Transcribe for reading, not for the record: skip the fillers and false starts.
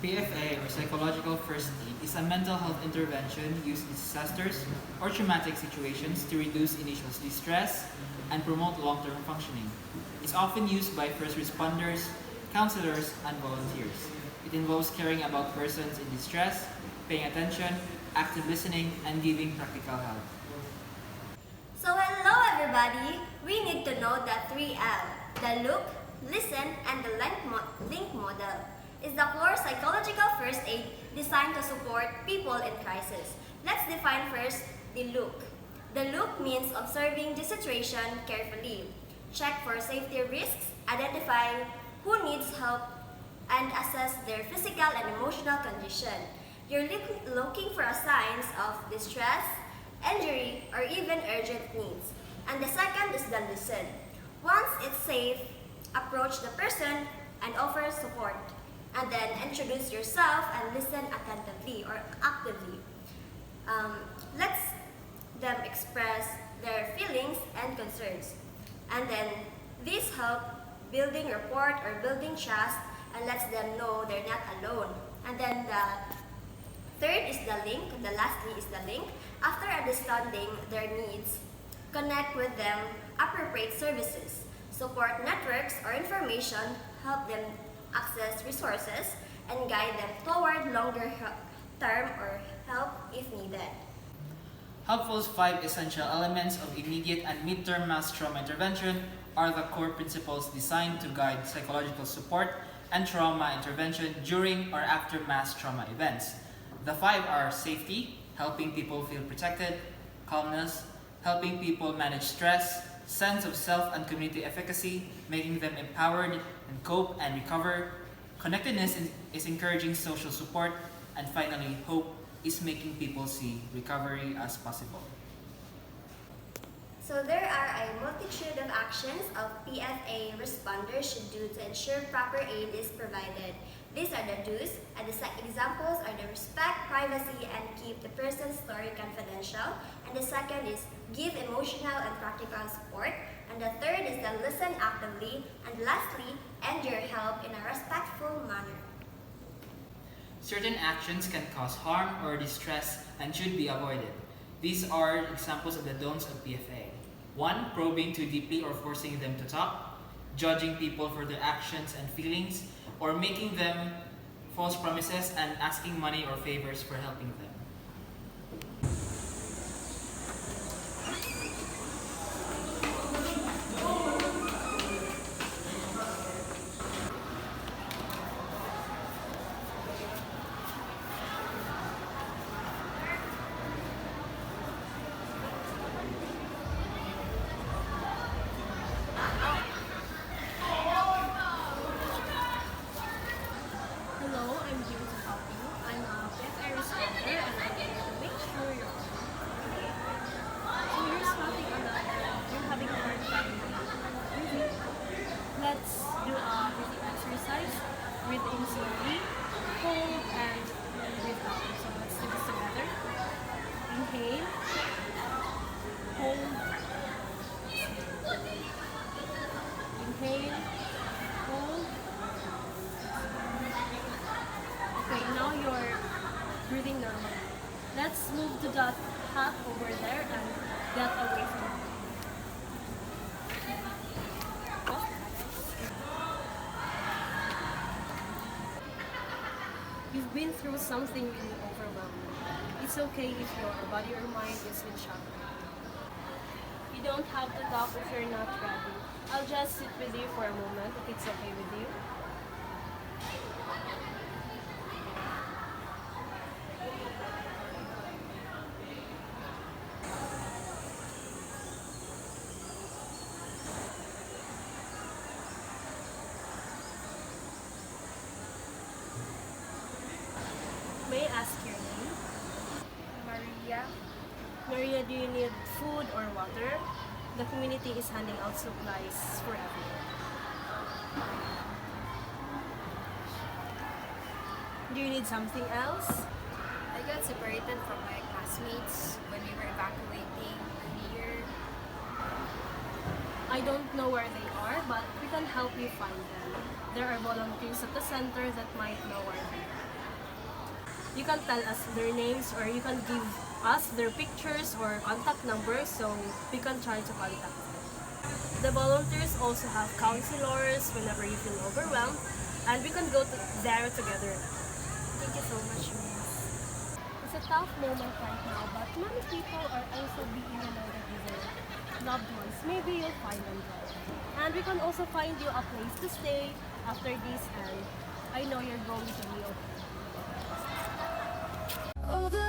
PFA, or psychological first aid, is a mental health intervention used in disasters or traumatic situations to reduce initial distress and promote long-term functioning. It's often used by first responders, counselors, and volunteers. It involves caring about persons in distress, paying attention, active listening, and giving practical help. So hello everybody! We need to know the 3L, the look, listen, and the link model. Is the core psychological first aid designed to support people in crisis. Let's define first the look. The look means observing the situation carefully. Check for safety risks, identify who needs help, and assess their physical and emotional condition. You're looking for signs of distress, injury, or even urgent needs. And the second is the listen. Once it's safe, approach the person and offer support. And then introduce yourself and listen attentively or actively. Let them express their feelings and concerns. And then this help building rapport or building trust and lets them know they're not alone. And then the third is the link, the lastly is the link. After understanding their needs, connect with them appropriate services, support networks or information, help them access resources, and guide them toward longer term or help if needed. Helpful's 5 essential elements of immediate and mid-term mass trauma intervention are the core principles designed to guide psychological support and trauma intervention during or after mass trauma events. The 5 are safety, helping people feel protected; calmness, helping people manage stress; sense of self and community efficacy, making them empowered and cope and recover; connectedness is encouraging social support; and finally, hope is making people see recovery as possible. So there are a multitude of actions of PFA responders should do to ensure proper aid is provided. These are the do's, and the examples are the respect, privacy, and keep the person's story confidential. And the second is give emotional and practical support. And the third is the listen actively. And lastly, end your help in a respectful manner. Certain actions can cause harm or distress and should be avoided. These are examples of the don'ts of PFA. 1. Probing too deeply or forcing them to talk; judging people for their actions and feelings, or making them false promises and asking money or favors for helping them. Hello, I'm here to help you. I'm a PFA responder and I'm here to make sure you're okay. So you're sweating a lot. You're having a hard time breathing. Let's do a breathing exercise. Breathe in slowly, hold, and breathe out. So let's do this together. Inhale, hold, inhale, hold. Okay, now you're breathing normally. Let's move to that hat over there and get away from it. You've been through something really overwhelming. It's okay if your body or mind is in shock. You don't have to talk if you're not ready. I'll just sit with you for a moment if it's okay with you. May I ask your name? Maria. Maria, do you need food or water? The community is handing out supplies for everyone. Do you need something else? I got separated from my classmates when we were evacuating earlier. I don't know where they are, but we can help you find them. There are volunteers at the center that might know where they are. you can tell us their names, or you can give us their pictures or contact numbers so we can try to contact them. The volunteers also have counselors whenever you feel overwhelmed, and we can go there together. Thank you so much, Miss. It's a tough moment right now, but many people are also being reminded with their loved ones. Maybe you'll find them there. And we can also find you a place to stay after this, and I know you're going to be okay. Over